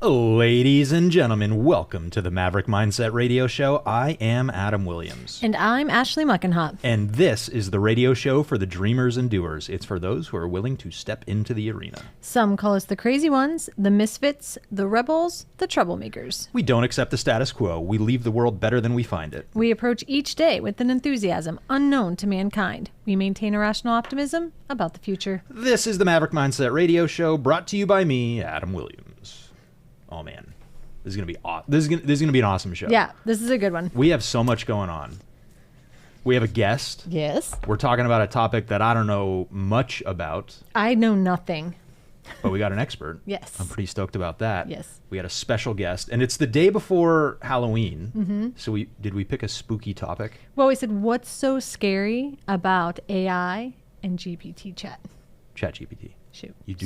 Ladies and gentlemen, welcome to the Maverick Mindset Radio Show. I am Adam Williams. And I'm Ashley Muckenhop. And this is the radio show for the dreamers and doers. It's for those who are willing to step into the arena. Some call us the crazy ones, the misfits, the rebels, the troublemakers. We don't accept the status quo. We leave the world better than we find it. We approach each day with an enthusiasm unknown to mankind. We maintain irrational optimism about the future. This is the Maverick Mindset Radio Show, brought to you by me, Adam Williams. Oh man, this is gonna be this is gonna be an awesome show. Yeah, this is a good one. We have so much going on. We have a guest. Yes. We're talking about a topic that I don't know much about. I know nothing. But we got an expert. Yes. I'm pretty stoked about that. Yes. We had a special guest, and it's the day before Halloween. Mm-hmm. So did we pick a spooky topic? Well, we said, what's so scary about AI and GPT chat? Chat GPT. Shoot. You do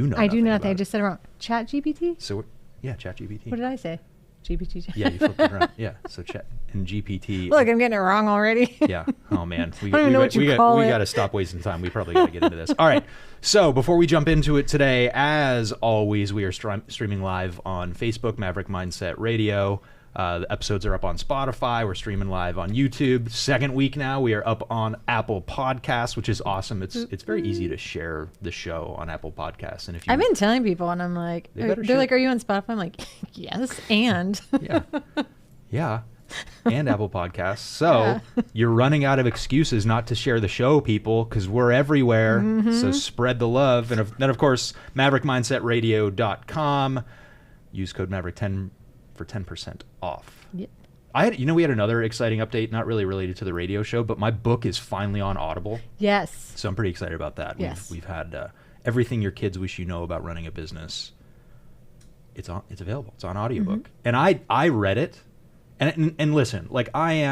know. I do know nothing. I it. just said it wrong. Chat GPT? So yeah, Chat GPT. What did I say? GPT chat. Yeah, you flipped it around. Yeah. So Chat and GPT. Look, I'm getting it wrong already. Yeah. Oh man. I don't even know what you call it. We got to stop wasting time. We probably got to get into this. All right. So before we jump into it today, as always, we are streaming live on Facebook, Maverick Mindset Radio. The episodes are up on Spotify. We're streaming live on YouTube. Second week now, we are up on Apple Podcasts, which is awesome. It's very easy to share the show on Apple Podcasts. And if I've been telling people, and I'm like, they're like, "Are you on Spotify?" I'm like, "Yes, and yeah, and Apple Podcasts." So you're running out of excuses not to share the show, people, because we're everywhere. Mm-hmm. So spread the love, and then of course, MaverickMindsetRadio.com. Use code Maverick10 for 10% off. Yep. We had another exciting update, not really related to the radio show, but my book is finally on Audible. Yes. So I'm pretty excited about that. Yes. We've had Everything Your Kids Wish You Know About Running a Business. It's available. It's on audiobook. Mm-hmm. And I read it. And listen, like I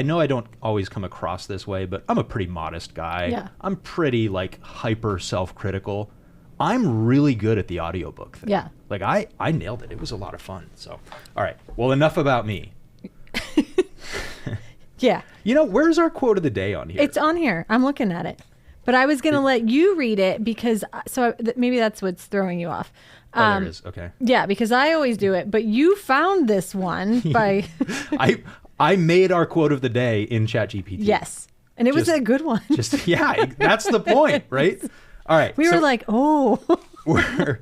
know I don't always come across this way, but I'm a pretty modest guy. Yeah. I'm pretty like hyper self-critical. I'm really good at the audiobook thing. Yeah. Like I nailed it. It was a lot of fun. So, all right. Well, enough about me. Yeah. Where's our quote of the day on here? It's on here. I'm looking at it. But I was going to let you read it because maybe that's what's throwing you off. There it is. Okay. Yeah, because I always do it, but you found this one by I made our quote of the day in ChatGPT. Yes. And it was a good one. That's the point, right? All right. We were like, oh. I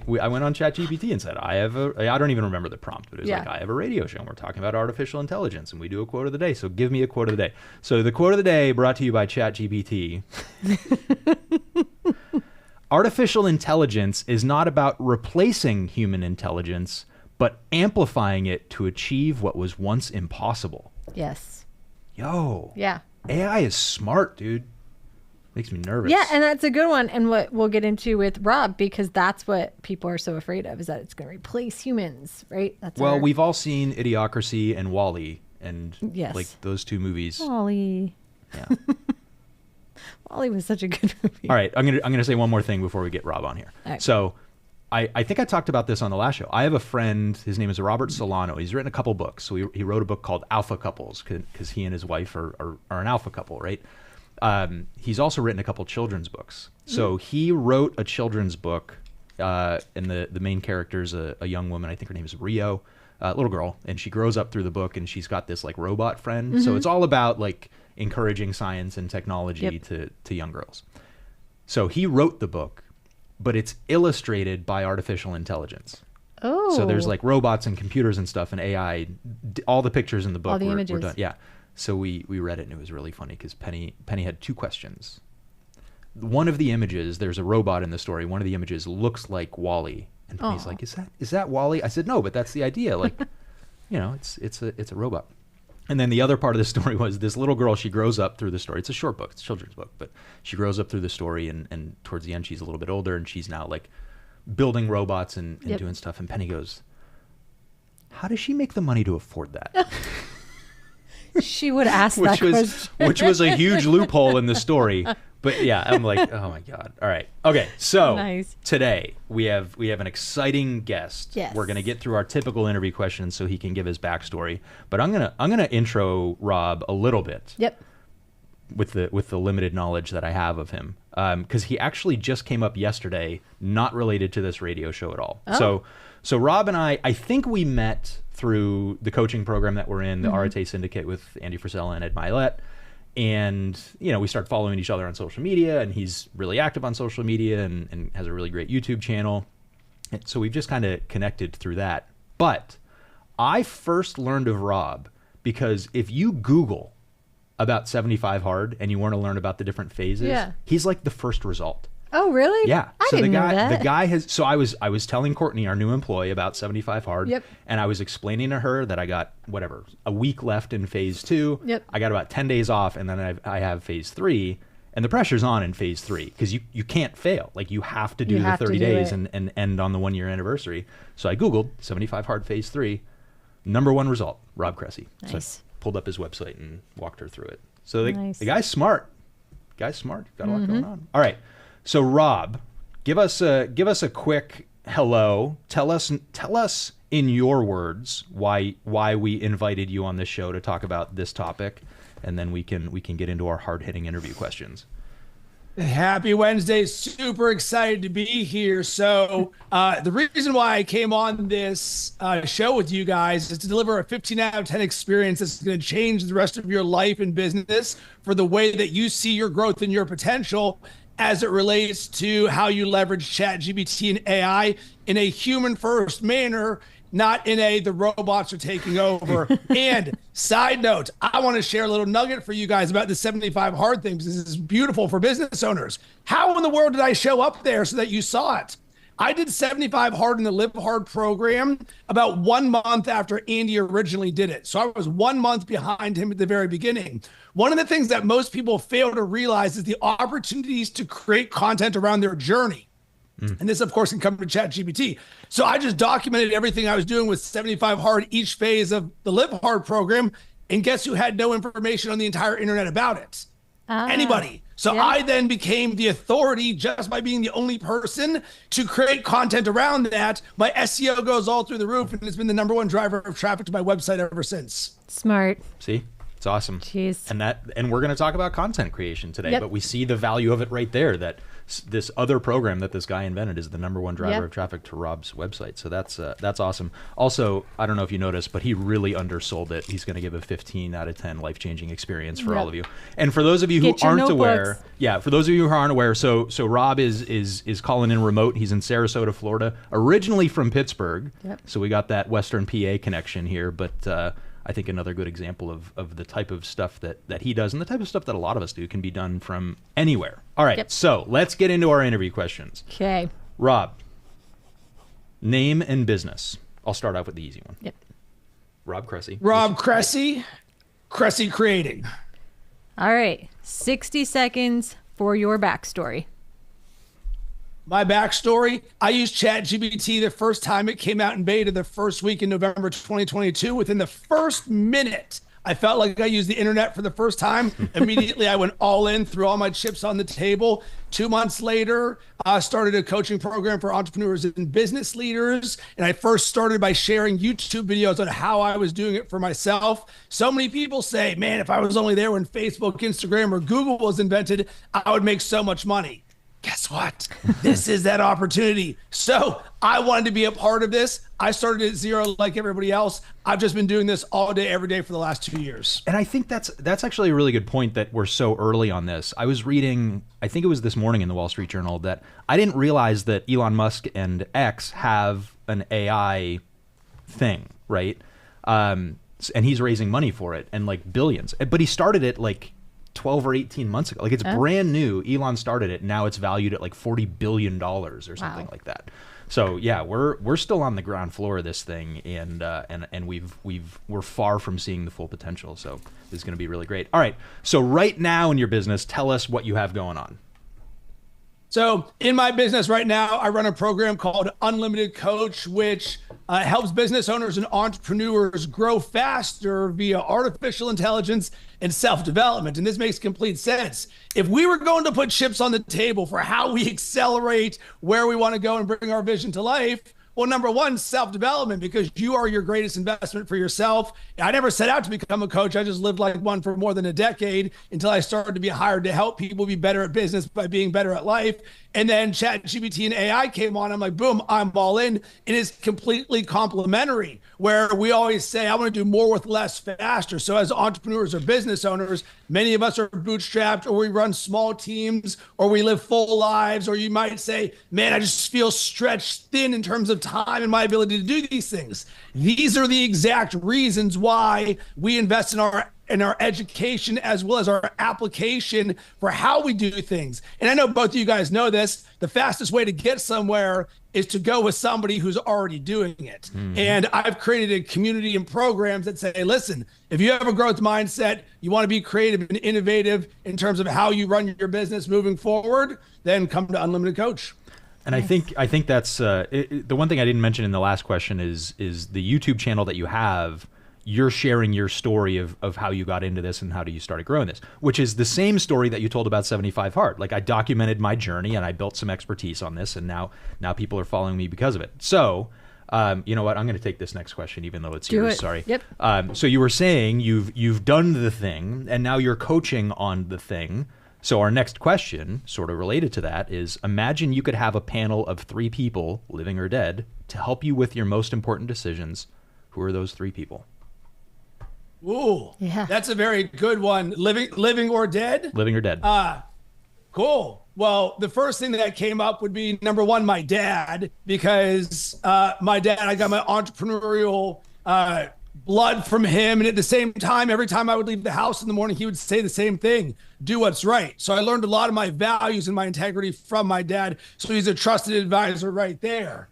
went on ChatGPT and said, I don't even remember the prompt, but it was like, I have a radio show and we're talking about artificial intelligence and we do a quote of the day. So give me a quote of the day. So the quote of the day brought to you by ChatGPT. Artificial intelligence is not about replacing human intelligence, but amplifying it to achieve what was once impossible. Yes. Yo. Yeah. AI is smart, dude. Makes me nervous. Yeah, and that's a good one. And what we'll get into with Rob, because that's what people are so afraid of, is that it's going to replace humans, right? We've all seen Idiocracy and WALL-E, and like those two movies. WALL-E. Yeah. WALL-E was such a good movie. All right, I'm gonna say one more thing before we get Rob on here. Right. So, I think I talked about this on the last show. I have a friend. His name is Robert Solano. He's written a couple books. So he wrote a book called Alpha Couples because he and his wife are an alpha couple, right? He's also written a couple children's books. So he wrote a children's book, and the main character is a young woman. I think her name is Rio, a little girl, and she grows up through the book, and she's got this like robot friend. Mm-hmm. So it's all about like encouraging science and technology to young girls. So he wrote the book, but it's illustrated by artificial intelligence. Oh. So there's like robots and computers and stuff and AI. All the pictures in the book were done. Yeah. So we read it and it was really funny because Penny had two questions. One of the images, there's a robot in the story. One of the images looks like WALL-E, and Penny's like, "Is that WALL-E?" I said, "No, but that's the idea. Like, it's a robot." And then the other part of the story was this little girl. She grows up through the story. It's a short book. It's a children's book, but she grows up through the story, and towards the end, she's a little bit older, and she's now like building robots and doing stuff. And Penny goes, "How does she make the money to afford that?" She would ask that question. Which was a huge loophole in the story. But yeah, I'm like, oh my God. All right. Okay. So today we have an exciting guest. Yes. We're going to get through our typical interview questions so he can give his backstory. But I'm going to intro Rob a little bit. Yep. with the limited knowledge that I have of him, because he actually just came up yesterday, not related to this radio show at all. Oh. So Rob and I think we met through the coaching program that we're in, the Arete Syndicate with Andy Frisella and Ed Milet. And, we started following each other on social media, and he's really active on social media and has a really great YouTube channel. And so we've just kind of connected through that. But I first learned of Rob because if you Google about 75 Hard and you want to learn about the different phases, he's like the first result. Oh, really? Yeah. I didn't know that. The guy has. So I was telling Courtney, our new employee, about 75 Hard. Yep. And I was explaining to her that I got a week left in phase 2. Yep. I got about 10 days off, and then I have phase 3, and the pressure's on in phase 3 because you can't fail. Like you have to do the 30 days and end on the 1-year anniversary. So I Googled 75 Hard phase 3, number 1 result, Rob Cressy. Nice. So I pulled up his website and walked her through it. So the guy's smart. Got a lot going on. All right. So Rob, give us a quick hello. Tell us in your words why we invited you on this show to talk about this topic, and then we can get into our hard-hitting interview questions. Happy Wednesday. Super excited to be here. So the reason why I came on this show with you guys is to deliver a 15 out of 10 experience that's going to change the rest of your life and business for the way that you see your growth and your potential as it relates to how you leverage Chat GPT and AI in a human-first manner, not in the robots are taking over. And side note, I want to share a little nugget for you guys about the 75 Hard thing, because this is beautiful for business owners. How in the world did I show up there so that you saw it? I did 75 Hard in the Live Hard program about 1 month after Andy originally did it. So I was 1 month behind him at the very beginning. One of the things that most people fail to realize is the opportunities to create content around their journey. And this, of course, can come to Chat GPT. So I just documented everything I was doing with 75 Hard, each phase of the Live Hard program. And guess who had no information on the entire internet about it? Anybody. So I then became the authority just by being the only person to create content around that. My SEO goes all through the roof, and it's been the #1 driver of traffic to my website ever since. Smart. See? It's awesome. Jeez. And we're going to talk about content creation today, but we see the value of it right there, that this other program that this guy invented is the #1 driver of traffic to Rob's website. So that's awesome. Also, I don't know if you noticed, but he really undersold it. He's going to give a 15 out of 10 life-changing experience for all of you. And for those of you who aren't aware, for those of you who aren't aware, so Rob is calling in remote. He's in Sarasota, Florida, originally from Pittsburgh. So we got that Western PA connection here, but I think another good example of the type of stuff that he does and the type of stuff that a lot of us do can be done from anywhere. All right, so let's get into our interview questions. Okay. Rob, name and business. I'll start off with the easy one. Yep. Rob Cressy. Rob Cressy, Cressy Creating. All right, 60 seconds for your backstory. My backstory, I used ChatGPT the first time it came out in beta the first week in November 2022. Within the first minute, I felt like I used the internet for the first time. Immediately, I went all in, threw all my chips on the table. 2 months later, I started a coaching program for entrepreneurs and business leaders. And I first started by sharing YouTube videos on how I was doing it for myself. So many people say, man, if I was only there when Facebook, Instagram, or Google was invented, I would make so much money. Guess what? This is that opportunity. So I wanted to be a part of this. I started at zero like everybody else. I've just been doing this all day, every day for the last 2 years. And I think that's actually a really good point that we're so early on this. I was reading, I think it was this morning in the Wall Street Journal, that I didn't realize that Elon Musk and X have an AI thing, right? And he's raising money for it, and like billions. But he started it like 12 or 18 months ago. Like it's brand new. Elon started it. Now it's valued at like $40 billion or something like that. So yeah, we're still on the ground floor of this thing, and we're far from seeing the full potential. So this is going to be really great. All right. So right now in your business, tell us what you have going on. So in my business right now, I run a program called Unlimited Coach, which helps business owners and entrepreneurs grow faster via artificial intelligence and self-development. And this makes complete sense. If we were going to put chips on the table for how we accelerate where we want to go and bring our vision to life, Well, number one, self-development, because you are your greatest investment for yourself. I never set out to become a coach. I just lived like one for more than a decade until I started to be hired to help people be better at business by being better at life. And then Chat GPT and AI came on. I'm like, boom, I'm all in. It is completely complementary, where we always say, I want to do more with less faster. So as entrepreneurs or business owners, many of us are bootstrapped, or we run small teams, or we live full lives, or you might say, man, I just feel stretched thin in terms of time and my ability to do these things. These are the exact reasons why we invest in our education as well as our application for how we do things. And I know both of you guys know this. The fastest way to get somewhere is to go with somebody who's already doing it. Mm-hmm. And I've created a community and programs that say, listen, if you have a growth mindset, you want to be creative and innovative in terms of how you run your business moving forward, then come to Unlimited Coach. And nice. I think that's the one thing I didn't mention in the last question is the YouTube channel that you have. You're sharing your story of how you got into this and how you started growing this, which is the same story that you told about 75 Hard. Like, I documented my journey and I built some expertise on this, and now people are following me because of it. So, you know what? I'm going to take this next question, even though it's yours. Sorry. Yep. So you were saying you've done the thing, and now you're coaching on the thing. So our next question, sort of related to that, is imagine you could have a panel of 3 people, living or dead, to help you with your most important decisions. Who are those 3 people? Ooh, yeah, that's a very good one. Living or dead? Living or dead. Cool. Well, the first thing that came up would be, number one, my dad, because my dad, I got my entrepreneurial blood from him. And at the same time, every time I would leave the house in the morning, he would say the same thing: do what's right. So I learned a lot of my values and my integrity from my dad. So he's a trusted advisor right there.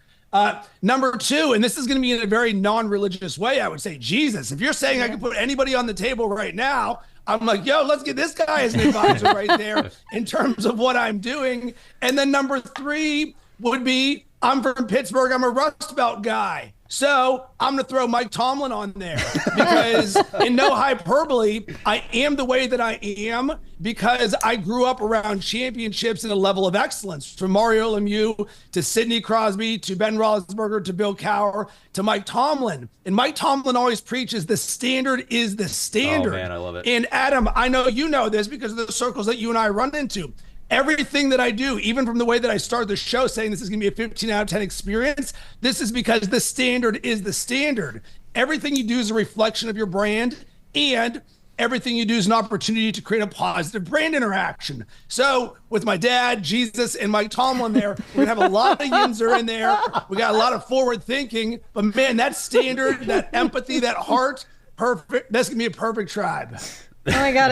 Number 2, and this is going to be in a very non-religious way, I would say, Jesus. If you're saying I can put anybody on the table right now, I'm like, yo, let's get this guy as an advisor right there in terms of what I'm doing. And then number 3 would be, I'm from Pittsburgh. I'm a Rust Belt guy. So I'm going to throw Mike Tomlin on there, because in no hyperbole, I am the way that I am because I grew up around championships and a level of excellence, from Mario Lemieux to Sidney Crosby to Ben Roethlisberger to Bill Cowher to Mike Tomlin. And Mike Tomlin always preaches the standard is the standard. Oh, man, I love it. And Adam, I know you know this because of the circles that you and I run into. Everything that I do, even from the way that I started the show saying this is going to be a 15 out of 10 experience, this is because the standard is the standard. Everything you do is a reflection of your brand, and everything you do is an opportunity to create a positive brand interaction. So with my dad, Jesus, and Mike Tomlin there, we're going to have a lot of Yinzer in there. We got a lot of forward thinking, but man, that standard, that empathy, that heart, perfect. That's going to be a perfect tribe. Oh my God!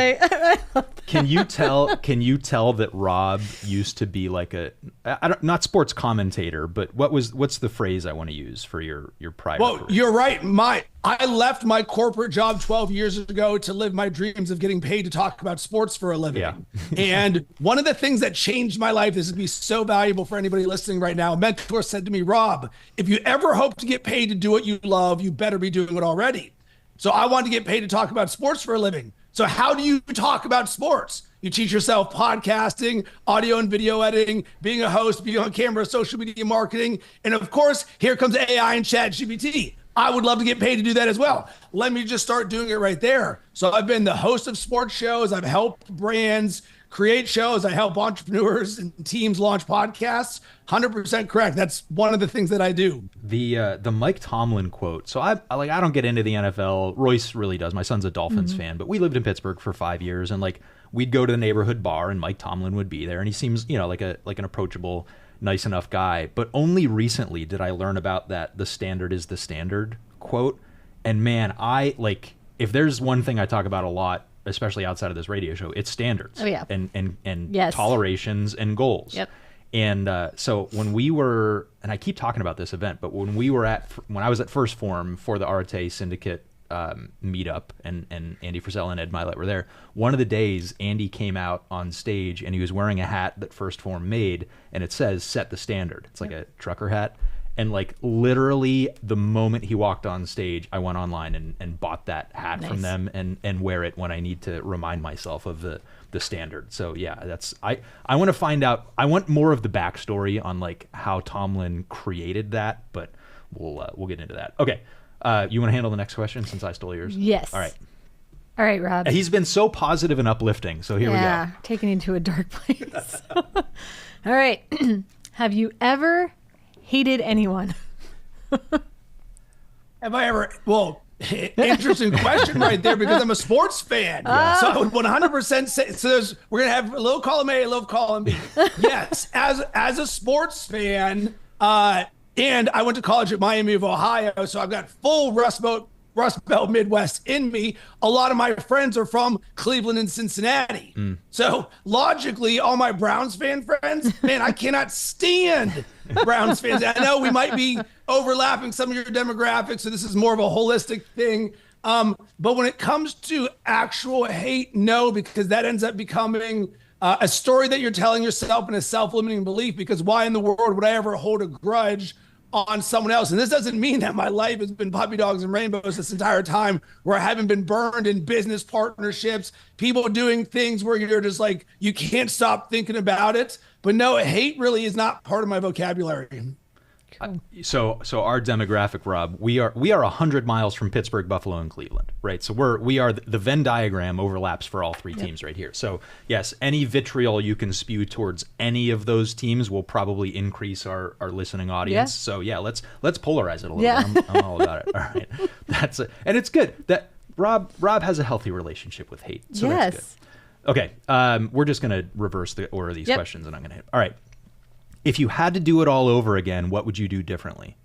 Can you tell that Rob used to be like not sports commentator, but what's the phrase I want to use for your private career? You're right. I left my corporate job 12 years ago to live my dreams of getting paid to talk about sports for a living. Yeah. And one of the things that changed my life, this would be so valuable for anybody listening right now. A mentor said to me, Rob, if you ever hope to get paid to do what you love, you better be doing it already. So I wanted to get paid to talk about sports for a living. So how do you talk about sports? You teach yourself podcasting, audio and video editing, being a host, being on camera, social media marketing. And of course, here comes AI and Chat GPT. I would love to get paid to do that as well. Let me just start doing it right there. So I've been the host of sports shows. I've helped brands create shows. I help entrepreneurs and teams launch podcasts. 100% correct. That's one of the things that I do. The Mike Tomlin quote. So I don't get into the NFL. Royce really does. My son's a Dolphins fan, but we lived in Pittsburgh for 5 years, and we'd go to the neighborhood bar, and Mike Tomlin would be there, and he seems like an approachable, nice enough guy. But only recently did I learn about that the standard is the standard quote. And man, if there's one thing I talk about a lot, especially outside of this radio show, it's standards. Oh, yeah. And yes. Tolerations and goals. Yep. And so when we were, and I keep talking about this event, but when I was at First Form for the Arate Syndicate meetup, and Andy Frisell and Ed Milet were there, one of the days Andy came out on stage and he was wearing a hat that First Form made, and it says "Set the Standard." It's like a trucker hat. And like literally the moment he walked on stage, I went online and bought that hat from them and wear it when I need to remind myself of the standard. So yeah, that's I want to find out. I want more of the backstory on like how Tomlin created that, but we'll get into that. Okay, you want to handle the next question since I stole yours? Yes. All right, Rob. He's been so positive and uplifting. So here we go. Yeah, taken into a dark place. All right. Have you ever hated anyone? Have I ever? Well, interesting question right there, because I'm a sports fan. So I would 100% say, so we're going to have a low column A, a low column B. Yes, as a sports fan, and I went to college at Miami of Ohio, so I've got full Rust Belt Midwest in me. A lot of my friends are from Cleveland and Cincinnati. So logically, all my Browns fan friends, man, I cannot stand Browns fans. I know we might be overlapping some of your demographics, so this is more of a holistic thing. But when it comes to actual hate, no, because that ends up becoming a story that you're telling yourself and a self-limiting belief, because why in the world would I ever hold a grudge on someone else? And this doesn't mean that my life has been puppy dogs and rainbows this entire time, where I haven't been burned in business partnerships, people doing things where you're just like, you can't stop thinking about it. But no, hate really is not part of my vocabulary. So our demographic, Rob, we are 100 miles from Pittsburgh, Buffalo, and Cleveland, right? So we are the Venn diagram overlaps for all three teams right here. So yes, any vitriol you can spew towards any of those teams will probably increase our listening audience. So yeah, let's polarize it a little bit. I'm all about it. All right, that's it, and it's good that Rob has a healthy relationship with hate. So that's good. Okay, we're just gonna reverse the order of these questions, and I'm gonna hit. All right. If you had to do it all over again, what would you do differently?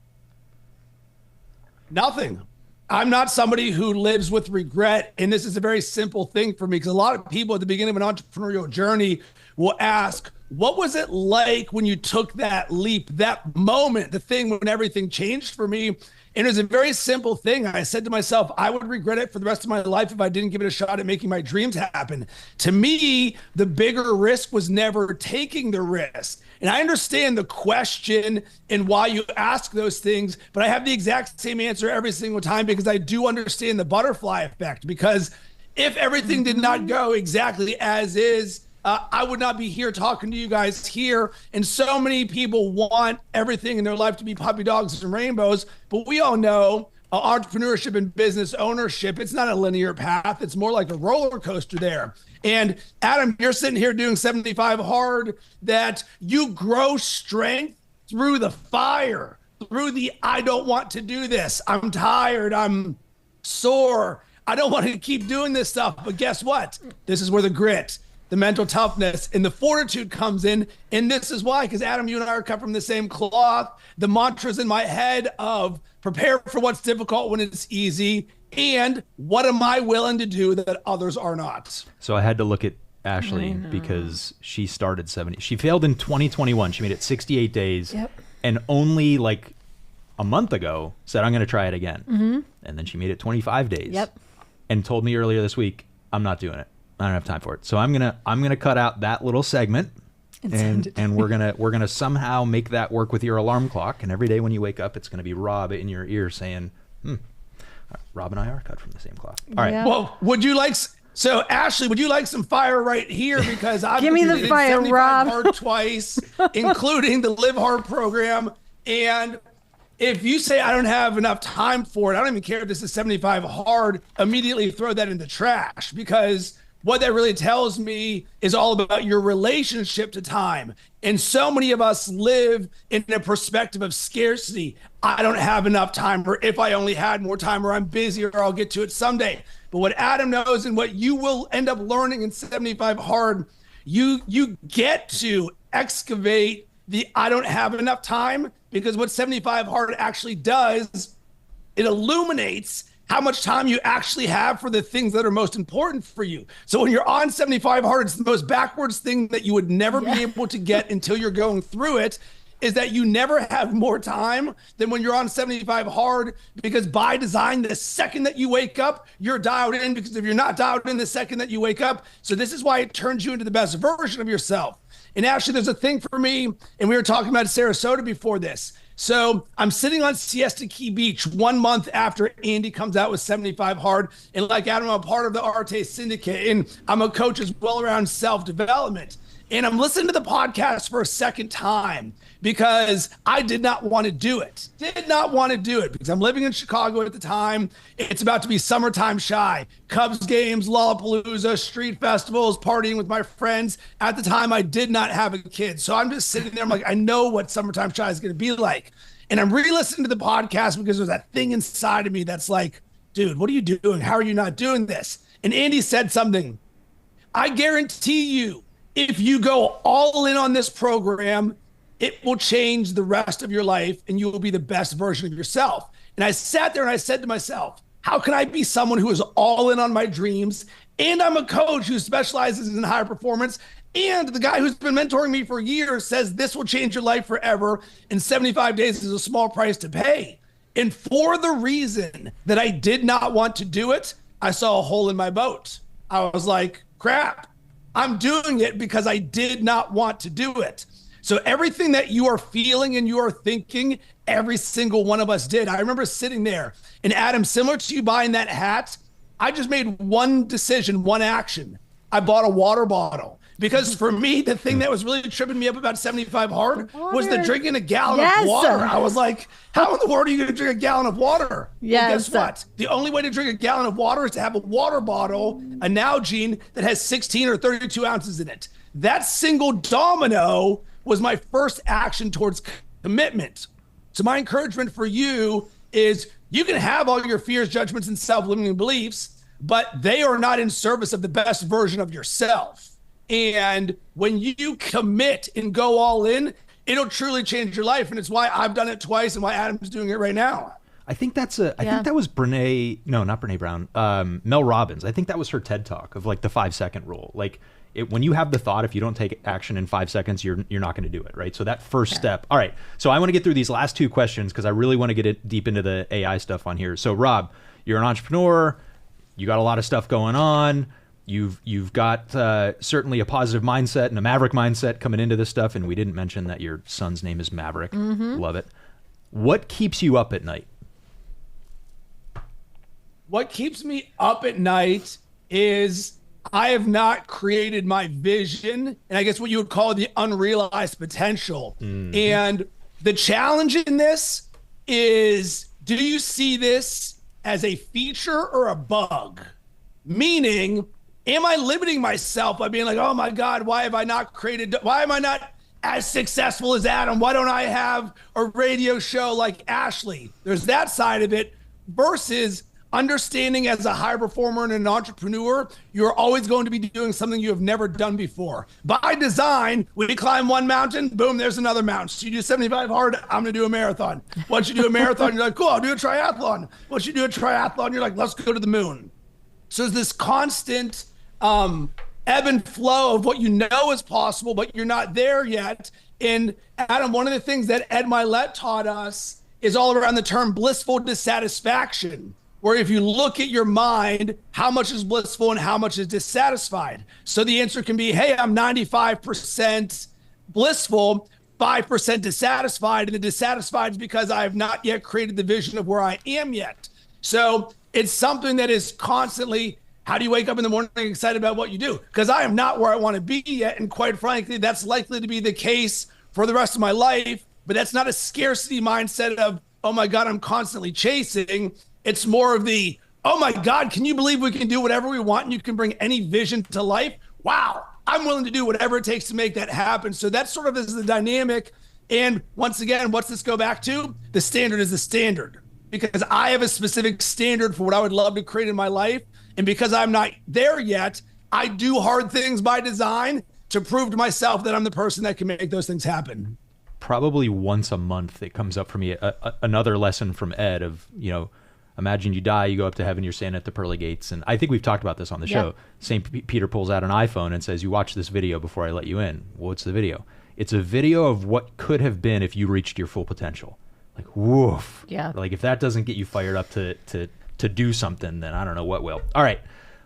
Nothing. I'm not somebody who lives with regret. And this is a very simple thing for me, because a lot of people at the beginning of an entrepreneurial journey will ask, what was it like when you took that leap, that moment, the thing when everything changed for me? And it was a very simple thing. I said to myself, I would regret it for the rest of my life if I didn't give it a shot at making my dreams happen. To me, the bigger risk was never taking the risk. And I understand the question and why you ask those things, but I have the exact same answer every single time, because I do understand the butterfly effect. Because if everything did not go exactly as is, I would not be here talking to you guys here. And so many people want everything in their life to be puppy dogs and rainbows. But we all know entrepreneurship and business ownership, it's not a linear path. It's more like a roller coaster there. And Adam, you're sitting here doing 75 hard, that you grow strength through the fire, through the, I don't want to do this. I'm tired. I'm sore. I don't want to keep doing this stuff. But guess what? This is where the grit, the mental toughness, and the fortitude comes in. And this is why, because Adam, you and I are cut from the same cloth. The mantra's in my head of prepare for what's difficult when it's easy, and what am I willing to do that others are not? So I had to look at Ashley because she started 70. She failed in 2021. She made it 68 days, and only like a month ago said, I'm going to try it again. And then she made it 25 days and told me earlier this week, I'm not doing it. I don't have time for it. So I'm gonna cut out that little segment, and we're gonna somehow make that work with your alarm clock. And every day when you wake up, it's gonna be Rob in your ear saying, Rob and I are cut from the same cloth. All right. Well, would you like? So Ashley, would you like some fire right here? Because I've give me the fire, Rob. Hard twice, including the Live Hard program. And if you say I don't have enough time for it, I don't even care if this is 75 hard. Immediately throw that in the trash, because what that really tells me is all about your relationship to time. And so many of us live in a perspective of scarcity. I don't have enough time, or if I only had more time, or I'm busy, or I'll get to it someday. But what Adam knows, and what you will end up learning in 75 hard, you get to excavate the I don't have enough time, because what 75 hard actually does, it illuminates how much time you actually have for the things that are most important for you. So when you're on 75 hard, it's the most backwards thing that you would never be able to get until you're going through it, is that you never have more time than when you're on 75 hard, because by design, the second that you wake up, you're dialed in, because if you're not dialed in the second that you wake up, so this is why it turns you into the best version of yourself. And actually, there's a thing for me, and we were talking about Sarasota before this. So I'm sitting on Siesta Key Beach 1 month after Andy comes out with 75 Hard. And like Adam, I'm a part of the Arte Syndicate, and I'm a coach as well around self-development. And I'm listening to the podcast for a second time because I did not want to do it. Did not want to do it because I'm living in Chicago at the time. It's about to be summertime shy. Cubs games, Lollapalooza, street festivals, partying with my friends. At the time, I did not have a kid. So I'm just sitting there. I'm like, I know what summertime shy is going to be like. And I'm re-listening to the podcast because there's that thing inside of me that's like, dude, what are you doing? How are you not doing this? And Andy said something. I guarantee you, if you go all in on this program, it will change the rest of your life and you will be the best version of yourself. And I sat there and I said to myself, how can I be someone who is all in on my dreams? And I'm a coach who specializes in high performance. And the guy who's been mentoring me for years says this will change your life forever. And 75 days is a small price to pay. And for the reason that I did not want to do it, I saw a hole in my boat. I was like, crap. I'm doing it because I did not want to do it. So everything that you are feeling and you are thinking, every single one of us did. I remember sitting there and Adam, similar to you buying that hat, I just made one decision, one action. I bought a water bottle. Because for me, the thing that was really tripping me up about 75 Hard was the drinking a gallon of water. I was like, how in the world are you going to drink a gallon of water? Yes. Well, guess what? The only way to drink a gallon of water is to have a water bottle, a Nalgene that has 16 or 32 ounces in it. That single domino was my first action towards commitment. So my encouragement for you is you can have all your fears, judgments, and self-limiting beliefs, but they are not in service of the best version of yourself. And when you commit and go all in, it'll truly change your life. And it's why I've done it twice and why Adam's doing it right now. I think I think that was not Brene Brown, Mel Robbins. I think that was her TED talk of like the 5-second rule. Like when you have the thought, if you don't take action in 5 seconds, you're not going to do it. Right. So that first step. All right. So I want to get through these last two questions because I really want to get it deep into the AI stuff on here. So Rob, you're an entrepreneur. You got a lot of stuff going on. You've got certainly a positive mindset and a maverick mindset coming into this stuff. And we didn't mention that your son's name is Maverick. Mm-hmm. Love it. What keeps you up at night? What keeps me up at night is I have not created my vision and I guess what you would call the unrealized potential. Mm-hmm. And the challenge in this is, do you see this as a feature or a bug? Meaning, am I limiting myself by being like, oh my God, why am I not as successful as Adam? Why don't I have a radio show like Ashley? There's that side of it versus understanding as a high performer and an entrepreneur, you're always going to be doing something you have never done before. By design, we climb one mountain, boom, there's another mountain. So you do 75 hard, I'm gonna do a marathon. Once you do a marathon, you're like, cool, I'll do a triathlon. Once you do a triathlon, you're like, let's go to the moon. So there's this constant ebb and flow of what you know is possible, but you're not there yet. And Adam, one of the things that Ed Milet taught us is all around the term blissful dissatisfaction, where if you look at your mind, how much is blissful and how much is dissatisfied? So the answer can be, hey, I'm 95% blissful, 5% dissatisfied, and the dissatisfied is because I have not yet created the vision of where I am yet. So it's something that is constantly, how do you wake up in the morning excited about what you do? Because I am not where I want to be yet. And quite frankly, that's likely to be the case for the rest of my life. But that's not a scarcity mindset of, oh my God, I'm constantly chasing. It's more of the, oh my God, can you believe we can do whatever we want and you can bring any vision to life? Wow, I'm willing to do whatever it takes to make that happen. So that sort of is the dynamic. And once again, what's this go back to? The standard is the standard. Because I have a specific standard for what I would love to create in my life. And because I'm not there yet, I do hard things by design to prove to myself that I'm the person that can make those things happen. Probably once a month it comes up for me, another lesson from Ed of, imagine you die, you go up to heaven, you're standing at the pearly gates. And I think we've talked about this on the show. St. Peter pulls out an iPhone and says, you watch this video before I let you in. What's the video? It's a video of what could have been if you reached your full potential. Like, woof. Yeah. Like if that doesn't get you fired up to do something, then I don't know what will. All right.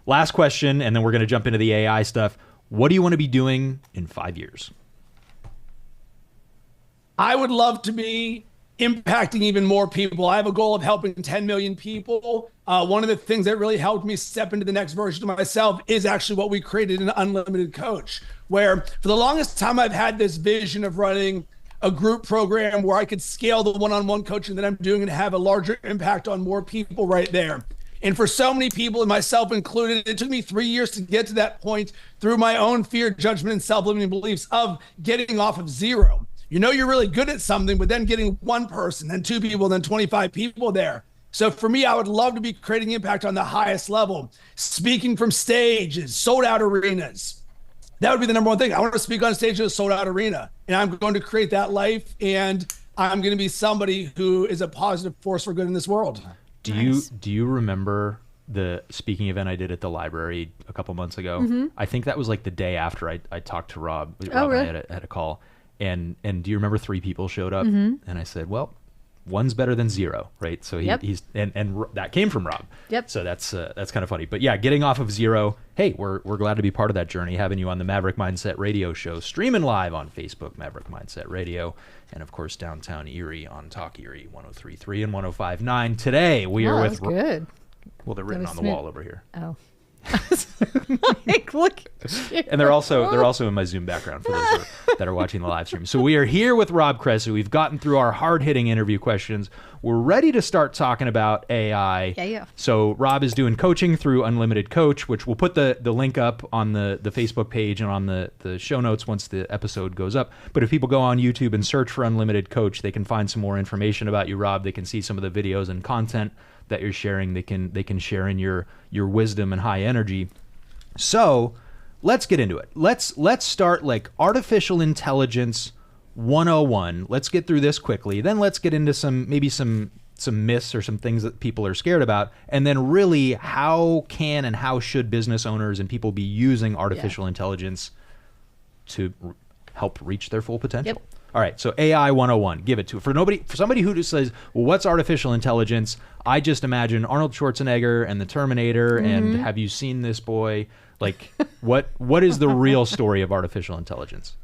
Last question, and then we're going to jump into the AI stuff. What do you want to be doing in 5 years? I would love to be impacting even more people. I have a goal of helping 10 million people. One of the things that really helped me step into the next version of myself is actually what we created in Unlimited Coach, where for the longest time, I've had this vision of running a group program where I could scale the one-on-one coaching that I'm doing and have a larger impact on more people right there. And for so many people, and myself included, it took me 3 years to get to that point through my own fear, judgment, and self-limiting beliefs of getting off of zero. You know, you're really good at something, but then getting one person, then 2 people, then 25 people there. So for me, I would love to be creating impact on the highest level, speaking from stages, sold out arenas. That would be the number one thing. I want to speak on stage in a sold out arena, and I'm going to create that life, and I'm going to be somebody who is a positive force for good in this world. Do you remember the speaking event I did at the library a couple months ago? Mm-hmm. I think that was like the day after I talked to Rob. Oh, really? And I had a call. And do you remember 3 people showed up? Mm-hmm. And I said, well, one's better than 0, right? So he's and that came from Rob. Yep. So that's kind of funny. But yeah, getting off of 0. Hey, we're glad to be part of that journey, having you on the Maverick Mindset Radio show, streaming live on Facebook, Maverick Mindset Radio, and of course downtown Erie on Talk Erie 103.3 and 105.9. Today we are with. Good. Well, they're written on the wall over here. Oh. Like, look. And they're also in my Zoom background for those that are watching the live stream. So we are here with Rob Cressy. We've gotten through our hard-hitting interview questions. We're ready to start talking about AI. Yeah. So Rob is doing coaching through Unlimited Coach, which we'll put the link up on the Facebook page and on the show notes once the episode goes up. But if people go on YouTube and search for Unlimited Coach, they can find some more information about you, Rob. They can see some of the videos and content that you're sharing. They can share in your wisdom and high energy. So let's get into it. Let's start like artificial intelligence 101. Let's get through this quickly. Then let's get into some myths or some things that people are scared about. And then really, how can and how should business owners and people be using artificial intelligence to help reach their full potential? Yep. All right, so AI 101, give it to for somebody who just says, well, what's artificial intelligence? I just imagine Arnold Schwarzenegger and the Terminator, and have you seen this boy? Like, what is the real story of artificial intelligence?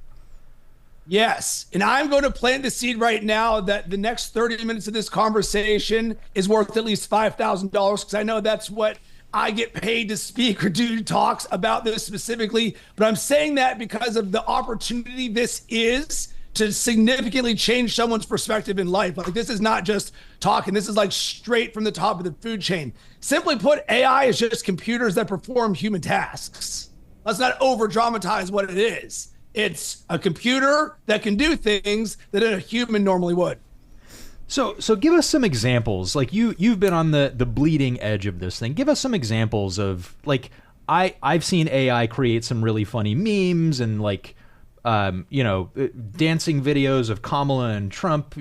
Yes, and I'm going to plant the seed right now that the next 30 minutes of this conversation is worth at least $5,000, because I know that's what I get paid to speak or do talks about this specifically. But I'm saying that because of the opportunity this is to significantly change someone's perspective in life. Like, this is not just talking. This is like straight from the top of the food chain. Simply put, AI is just computers that perform human tasks. Let's not over dramatize what it is. It's a computer that can do things that a human normally would. So give us some examples. Like you've been on the bleeding edge of this thing. Give us some examples of, like, I've seen AI create some really funny memes and like dancing videos of Kamala and Trump,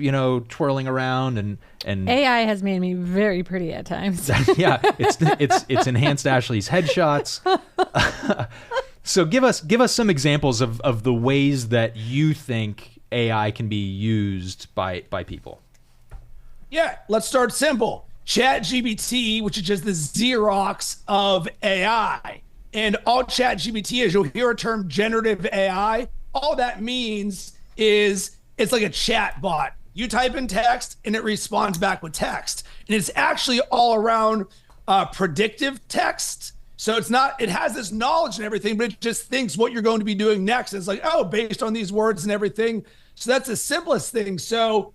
twirling around and AI has made me very pretty at times. Yeah, it's enhanced Ashley's headshots. So give us some examples of the ways that you think AI can be used by people. Yeah, let's start simple. Chat GPT, which is just the Xerox of AI. And all Chat GPT is, you'll hear a term generative AI. All that means is it's like a chat bot. You type in text and it responds back with text. And it's actually all around predictive text. So it has this knowledge and everything, but it just thinks what you're going to be doing next. It's like, oh, based on these words and everything. So that's the simplest thing. So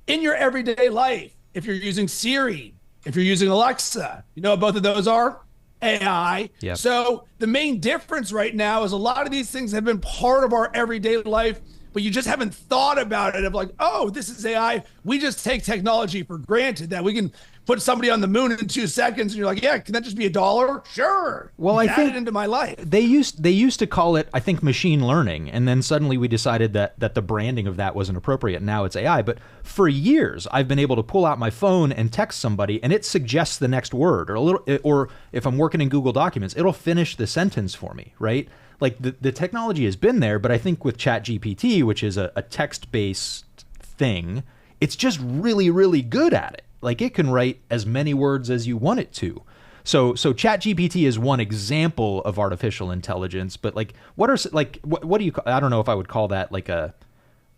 in your everyday life, if you're using Siri, if you're using Alexa, you know what both of those are? AI. Yep. So the main difference right now is a lot of these things have been part of our everyday life, but you just haven't thought about it of like, oh, this is AI. We just take technology for granted that we can put somebody on the moon in 2 seconds, and you're like, yeah, can that just be $1? Sure. Well, I think it into my life. They used to call it, I think, machine learning, and then suddenly we decided that the branding of that wasn't appropriate. Now it's AI. But for years, I've been able to pull out my phone and text somebody, and it suggests the next word, or if I'm working in Google Documents, it'll finish the sentence for me, right? Like the technology has been there, but I think with Chat GPT, which is a text-based thing, it's just really, really good at it. Like, it can write as many words as you want it to. So ChatGPT is one example of artificial intelligence, but like, what do you? I don't know if I would call that like a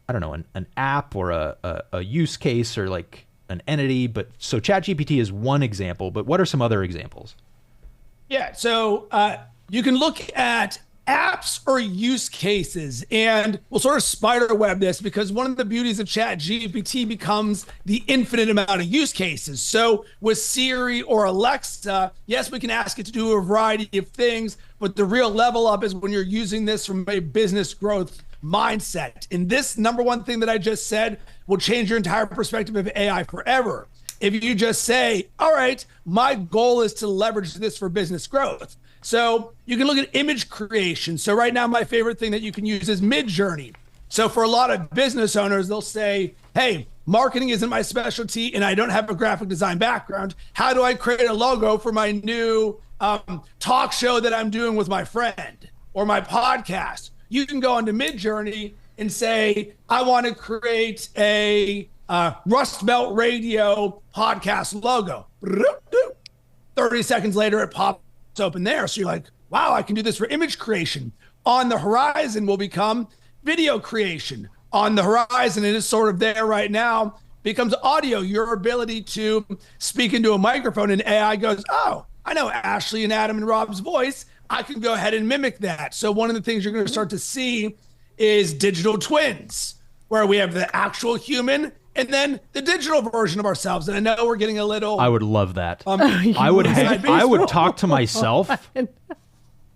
I don't know, an app or a use case or like an entity. But so ChatGPT is one example, but what are some other examples? Yeah, so you can look at apps or use cases, and we'll sort of spider web this because one of the beauties of ChatGPT becomes the infinite amount of use cases. So with Siri or Alexa, yes, we can ask it to do a variety of things, but the real level up is when you're using this from a business growth mindset. And this number one thing that I just said will change your entire perspective of AI forever. If you just say, all right, my goal is to leverage this for business growth. So you can look at image creation. So right now, my favorite thing that you can use is Midjourney. So for a lot of business owners, they'll say, hey, marketing isn't my specialty and I don't have a graphic design background. How do I create a logo for my new talk show that I'm doing with my friend or my podcast? You can go into Midjourney and say, I want to create a Rust Belt Radio podcast logo. 30 seconds later, it pops open there. So you're like, wow, I can do this for image creation. On the horizon will become video creation. On the horizon, it is sort of there right now, becomes audio, your ability to speak into a microphone, and AI goes, oh, I know Ashley and Adam and Rob's voice. I can go ahead and mimic that. So one of the things you're going to start to see is digital twins, where we have the actual human and then the digital version of ourselves. And I know we're getting a little. I would love that. I would talk to myself.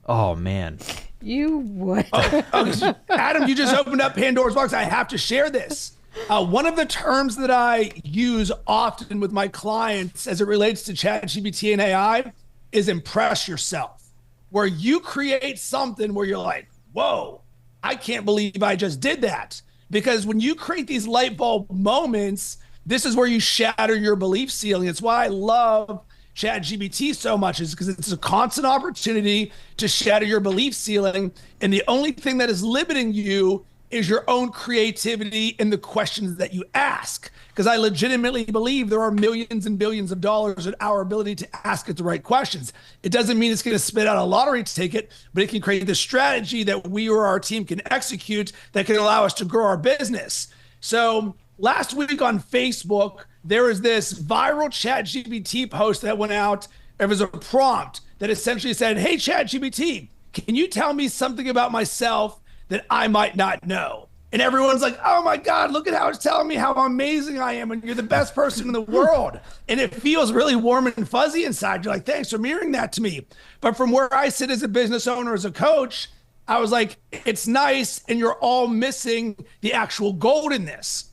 Oh man. You would. Adam, you just opened up Pandora's box. I have to share this. One of the terms that I use often with my clients as it relates to ChatGPT and AI is impress yourself, where you create something where you're like, whoa, I can't believe I just did that. Because when you create these light bulb moments, this is where you shatter your belief ceiling. It's why I love ChatGPT so much, is because it's a constant opportunity to shatter your belief ceiling. And the only thing that is limiting you is your own creativity and the questions that you ask. Because I legitimately believe there are millions and billions of dollars in our ability to ask it the right questions. It doesn't mean it's going to spit out a lottery ticket, but it can create the strategy that we or our team can execute that can allow us to grow our business. So last week on Facebook, there was this viral ChatGPT post that went out. It was a prompt that essentially said, hey, ChatGPT, can you tell me something about myself that I might not know? And everyone's like, oh my God, look at how it's telling me how amazing I am and you're the best person in the world. And it feels really warm and fuzzy inside. You're like, thanks for mirroring that to me. But from where I sit as a business owner, as a coach, I was like, it's nice, and you're all missing the actual gold in this.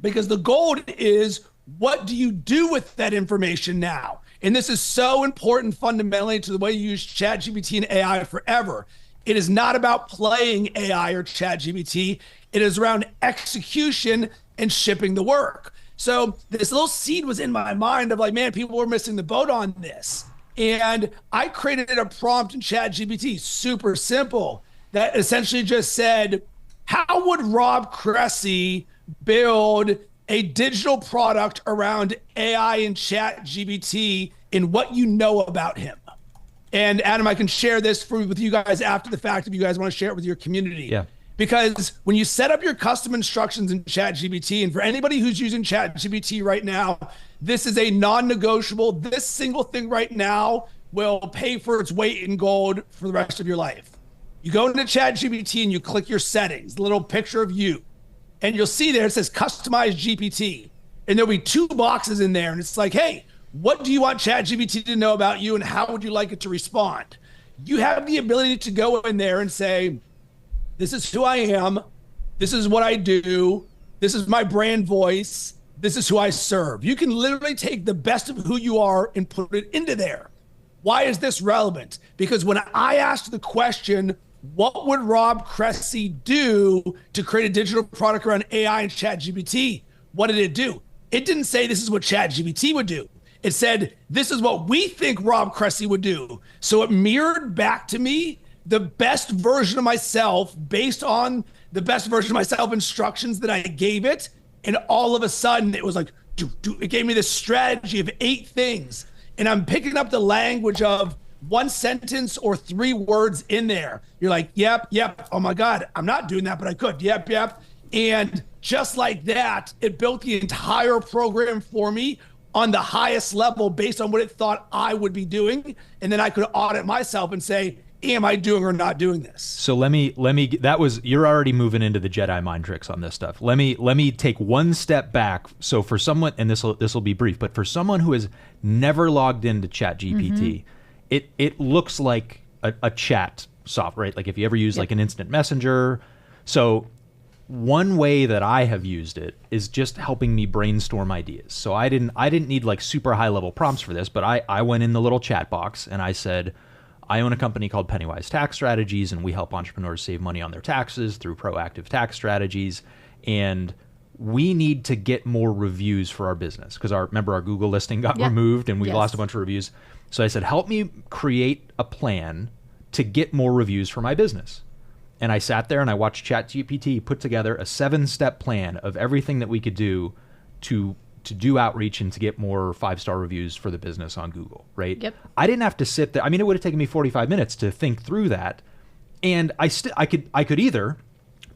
Because the gold is, what do you do with that information now? And this is so important fundamentally to the way you use ChatGPT and AI forever. It is not about playing AI or ChatGPT. It is around execution and shipping the work. So this little seed was in my mind of like, man, people were missing the boat on this. And I created a prompt in ChatGPT, super simple, that essentially just said, how would Rob Cressy build a digital product around AI and ChatGPT in what you know about him? And Adam, I can share this with you guys after the fact if you guys want to share it with your community. Yeah. Because when you set up your custom instructions in ChatGPT, and for anybody who's using ChatGPT right now, this is a non-negotiable. This single thing right now will pay for its weight in gold for the rest of your life. You go into ChatGPT and you click your settings, the little picture of you, and you'll see there it says customize GPT. And there'll be two boxes in there. And it's like, hey, what do you want ChatGPT to know about you and how would you like it to respond? You have the ability to go in there and say, this is who I am. This is what I do. This is my brand voice. This is who I serve. You can literally take the best of who you are and put it into there. Why is this relevant? Because when I asked the question, what would Rob Cressy do to create a digital product around AI and ChatGPT? What did it do? It didn't say this is what ChatGPT would do. It said, this is what we think Rob Cressy would do. So it mirrored back to me the best version of myself based on the best version of myself instructions that I gave it. And all of a sudden it was like, it gave me this strategy of 8 things. And I'm picking up the language of 1 sentence or 3 words in there. You're like, yep. Oh my God, I'm not doing that, but I could. Yep. And just like that, it built the entire program for me on the highest level based on what it thought I would be doing. And then I could audit myself and say, am I doing or not doing this? So let me, you're already moving into the Jedi mind tricks on this stuff. Let me take one step back. So for someone, and this will be brief, but for someone who has never logged into Chat GPT, it looks like a chat software, right? Like if you ever use like an instant messenger. So one way that I have used it is just helping me brainstorm ideas. So I didn't need like super high level prompts for this, but I went in the little chat box and I said, I own a company called Pennywise Tax Strategies, and we help entrepreneurs save money on their taxes through proactive tax strategies. And we need to get more reviews for our business because remember our Google listing got removed and we lost a bunch of reviews. So I said, help me create a plan to get more reviews for my business. And I sat there and I watched ChatGPT put together a 7-step plan of everything that we could do to do outreach and to get more 5-star reviews for the business on Google, right? Yep. I didn't have to sit there. I mean, it would have taken me 45 minutes to think through that. And I could either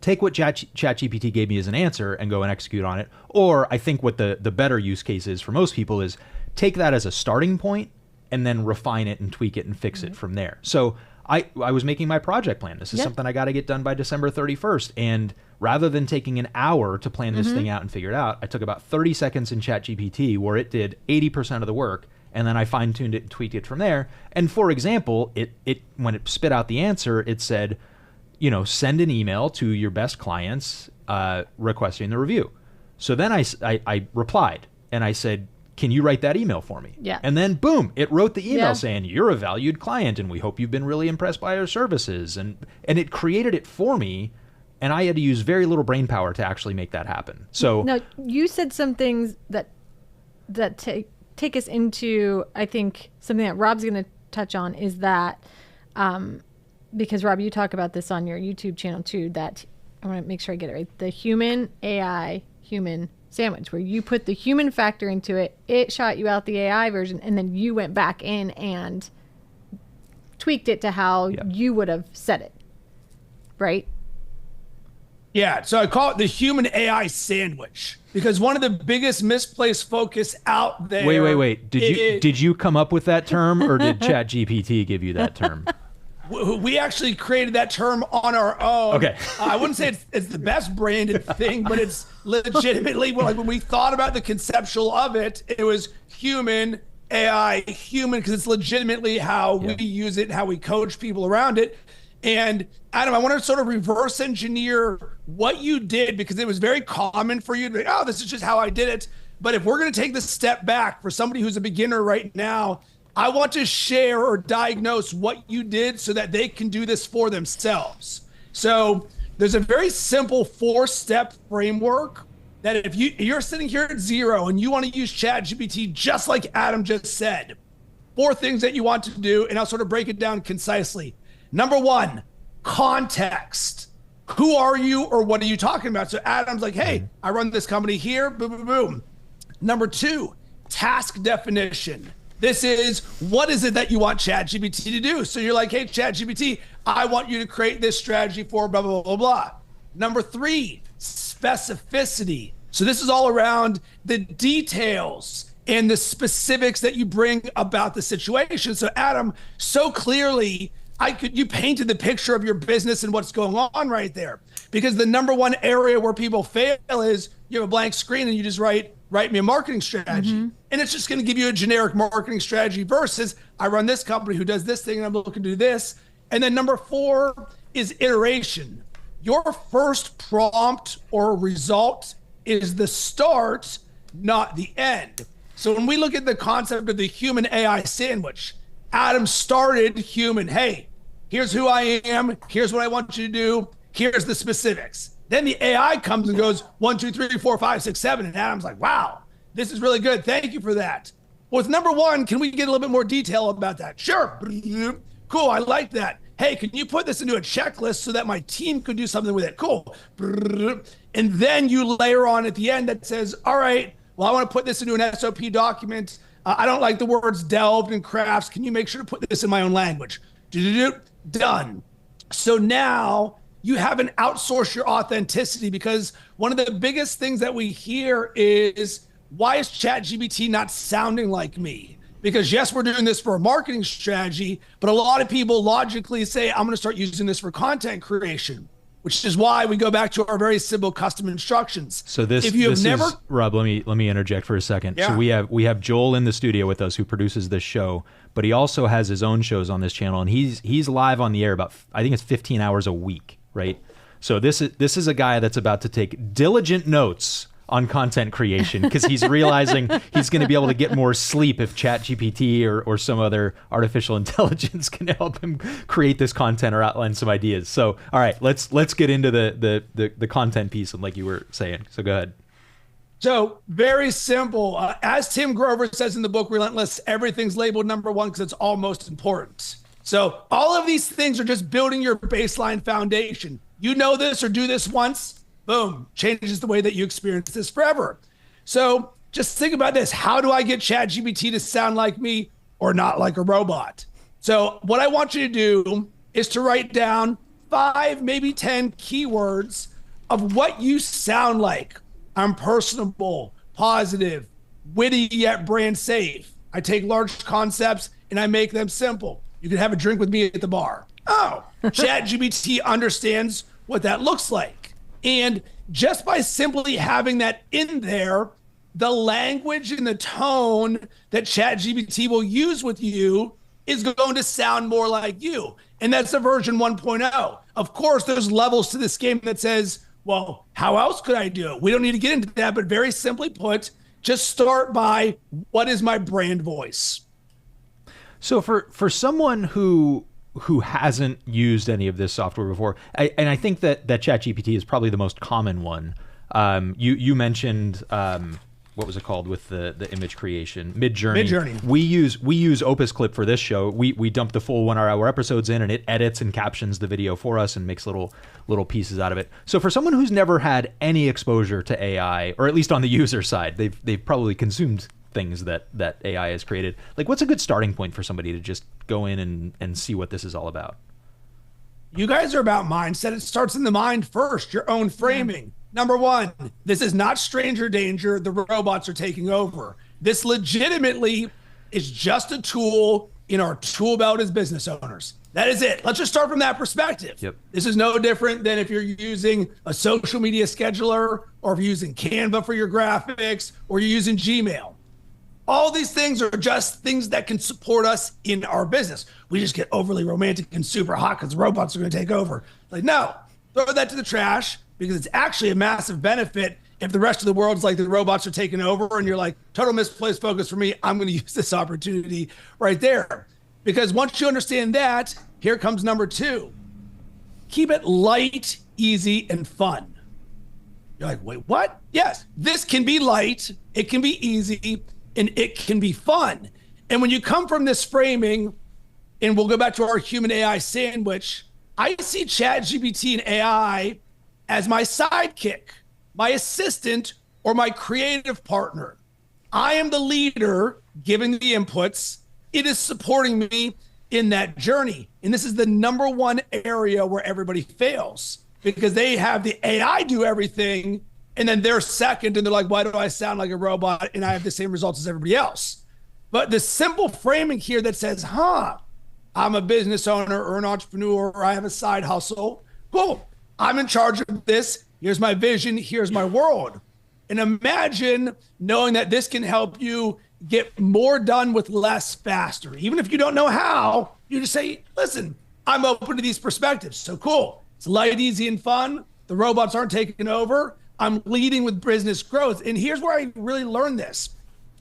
take what ChatGPT gave me as an answer and go and execute on it, or I think what the better use case is for most people is take that as a starting point and then refine it and tweak it and fix it from there. So I was making my project plan. This is something I got to get done by December 31st. And rather than taking an hour to plan this thing out and figure it out, I took about 30 seconds in ChatGPT where it did 80% of the work. And then I fine-tuned it and tweaked it from there. And for example, it when it spit out the answer, it said, send an email to your best clients requesting the review. So then I replied and I said, can you write that email for me? Yeah. And then boom, it wrote the email saying, you're a valued client and we hope you've been really impressed by our services. And it created it for me. And I had to use very little brain power to actually make that happen. So now you said some things that take us into, I think something that Rob's going to touch on is that, because Rob, you talk about this on your YouTube channel too, that I want to make sure I get it right. The human AI human sandwich, where you put the human factor into it, it shot you out the AI version, and then you went back in and tweaked it to how you would have said it, right? Yeah, so I call it the human AI sandwich because one of the biggest misplaced focus out there. Wait. Did you come up with that term, or did ChatGPT give you that term? We actually created that term on our own. Okay. I wouldn't say it's the best branded thing, but it's legitimately, when we thought about the conceptual of it, it was human, AI, human, because it's legitimately how we use it, how we coach people around it. And Adam, I want to sort of reverse engineer what you did, because it was very common for you to be, oh, this is just how I did it. But if we're going to take this step back for somebody who's a beginner right now, I want to share or diagnose what you did so that they can do this for themselves. So there's a very simple 4-step framework that if you're sitting here at 0 and you want to use ChatGPT, just like Adam just said, 4 things that you want to do, and I'll sort of break it down concisely. Number 1, context. Who are you, or what are you talking about? So Adam's like, hey, I run this company here, boom, boom, boom. Number 2, task definition. This is, what is it that you want ChatGPT to do? So you're like, hey, ChatGPT, I want you to create this strategy for blah, blah, blah, blah. Number 3, specificity. So this is all around the details and the specifics that you bring about the situation. So Adam, so clearly, you painted the picture of your business and what's going on right there. Because the number one area where people fail is you have a blank screen and you just write me a marketing strategy. And it's just going to give you a generic marketing strategy versus I run this company who does this thing and I'm looking to do this. And then number 4 is iteration. Your first prompt or result is the start, not the end. So when we look at the concept of the human AI sandwich, Adam started human. Hey, here's who I am. Here's what I want you to do. Here's the specifics. Then the AI comes and goes 1, 2, 3, 4, 5, 6, 7. And Adam's like, wow, this is really good. Thank you for that. With number 1, can we get a little bit more detail about that? Sure. Cool. I like that. Hey, can you put this into a checklist so that my team could do something with it? Cool. And then you layer on at the end that says, all right, well, I want to put this into an SOP document. I don't like the words delved and crafts. Can you make sure to put this in my own language? Done. So now you haven't outsourced your authenticity, because one of the biggest things that we hear is, why is ChatGPT not sounding like me? Because yes, we're doing this for a marketing strategy, but a lot of people logically say, I'm going to start using this for content creation, which is why we go back to our very simple custom instructions. So if you have never, Rob, let me interject for a second. Yeah. So we have Joel in the studio with us, who produces this show, but he also has his own shows on this channel, and he's live on the air about, I think it's 15 hours a week, right? So this is a guy that's about to take diligent notes on content creation, because he's realizing he's going to be able to get more sleep if ChatGPT or some other artificial intelligence can help him create this content or outline some ideas. So, all right, let's get into the content piece, and like you were saying. So go ahead. So very simple. As Tim Grover says in the book Relentless, everything's labeled number one because it's all most important. So all of these things are just building your baseline foundation. You know this or do this once, boom, changes the way that you experience this forever. So just think about this. How do I get ChatGPT to sound like me or not like a robot? So what I want you to do is to write down 5, maybe 10 keywords of what you sound like. I'm personable, positive, witty, yet brand safe. I take large concepts and I make them simple. You can have a drink with me at the bar. Oh, ChatGPT understands what that looks like. And just by simply having that in there, the language and the tone that ChatGPT will use with you is going to sound more like you. And that's the version 1.0. Of course, there's levels to this game that says, well, how else could I do it? We don't need to get into that, but very simply put, just start by, what is my brand voice? So for someone who hasn't used any of this software before, and I think that ChatGPT is probably the most common one. You mentioned what was it called with the image creation? Midjourney. We use Opus Clip for this show. We dump the full 1 hour episodes in, and it edits and captions the video for us and makes little pieces out of it. So for someone who's never had any exposure to AI, or at least on the user side, they've probably consumed things that AI has created. Like, what's a good starting point for somebody to just go in and see what this is all about? You guys are about mindset. It starts in the mind first, your own framing. Yeah. Number one, this is not stranger danger. The robots are taking over. This legitimately is just a tool in our tool belt as business owners. That is it. Let's just start from that perspective. Yep. This is no different than if you're using a social media scheduler, or if you're using Canva for your graphics, or you're using Gmail. All these things are just things that can support us in our business. We just get overly romantic and super hot because robots are going to take over. Like, no, throw that to the trash, because it's actually a massive benefit if the rest of the world's like the robots are taking over and you're like, total misplaced focus for me. I'm going to use this opportunity right there. Because once you understand that, here comes number 2. Keep it light, easy, and fun. You're like, wait, what? Yes, this can be light, it can be easy, and it can be fun. And when you come from this framing, and we'll go back to our human AI sandwich, I see ChatGPT and AI as my sidekick, my assistant, or my creative partner. I am the leader giving the inputs. It is supporting me in that journey. And this is the number one area where everybody fails, because they have the AI do everything, and then they're second, and they're like, why do I sound like a robot and I have the same results as everybody else? But the simple framing here that says, I'm a business owner or an entrepreneur, or I have a side hustle. Cool. I'm in charge of this. Here's my vision. Here's my world. And imagine knowing that this can help you get more done with less faster. Even if you don't know how, you just say, listen, I'm open to these perspectives. So cool. It's light, easy, and fun. The robots aren't taking over. I'm leading with business growth. And here's where I really learned this.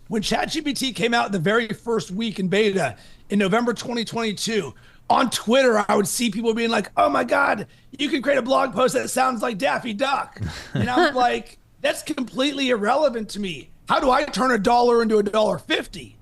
When ChatGPT came out the very first week in beta in November 2022, on Twitter, I would see people being like, oh my God, you can create a blog post that sounds like Daffy Duck. And I'm like, that's completely irrelevant to me. How do I turn $1 into $1.50?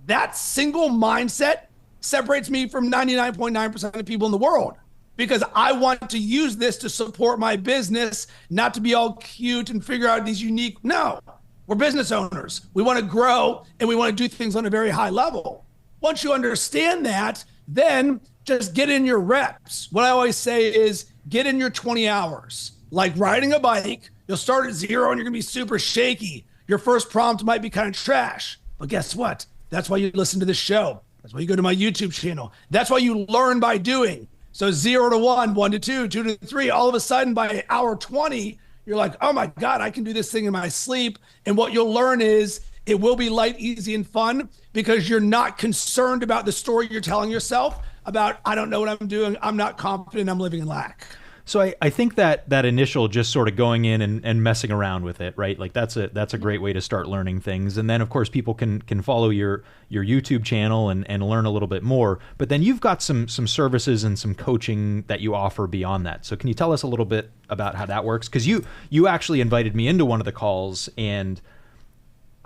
That single mindset separates me from 99.9% of people in the world, because I want to use this to support my business, not to be all cute and figure out these unique. No, we're business owners. We want to grow, and we want to do things on a very high level. Once you understand that, then just get in your reps. What I always say is, get in your 20 hours. Like riding a bike, you'll start at 0 and you're gonna be super shaky. Your first prompt might be kind of trash, but guess what? That's why you listen to this show. That's why you go to my YouTube channel. That's why you learn by doing. So 0 to 1, 1 to 2, 2 to 3, all of a sudden by hour 20, you're like, oh my God, I can do this thing in my sleep. And what you'll learn is it will be light, easy, and fun because you're not concerned about the story you're telling yourself about, I don't know what I'm doing. I'm not confident. I'm living in lack. So I think that initial just sort of going in and messing around with it, right? Like that's a great way to start learning things. And then of course people can follow your YouTube channel and learn a little bit more. But then you've got some services and some coaching that you offer beyond that. So can you tell us a little bit about how that works? Because you actually invited me into one of the calls, and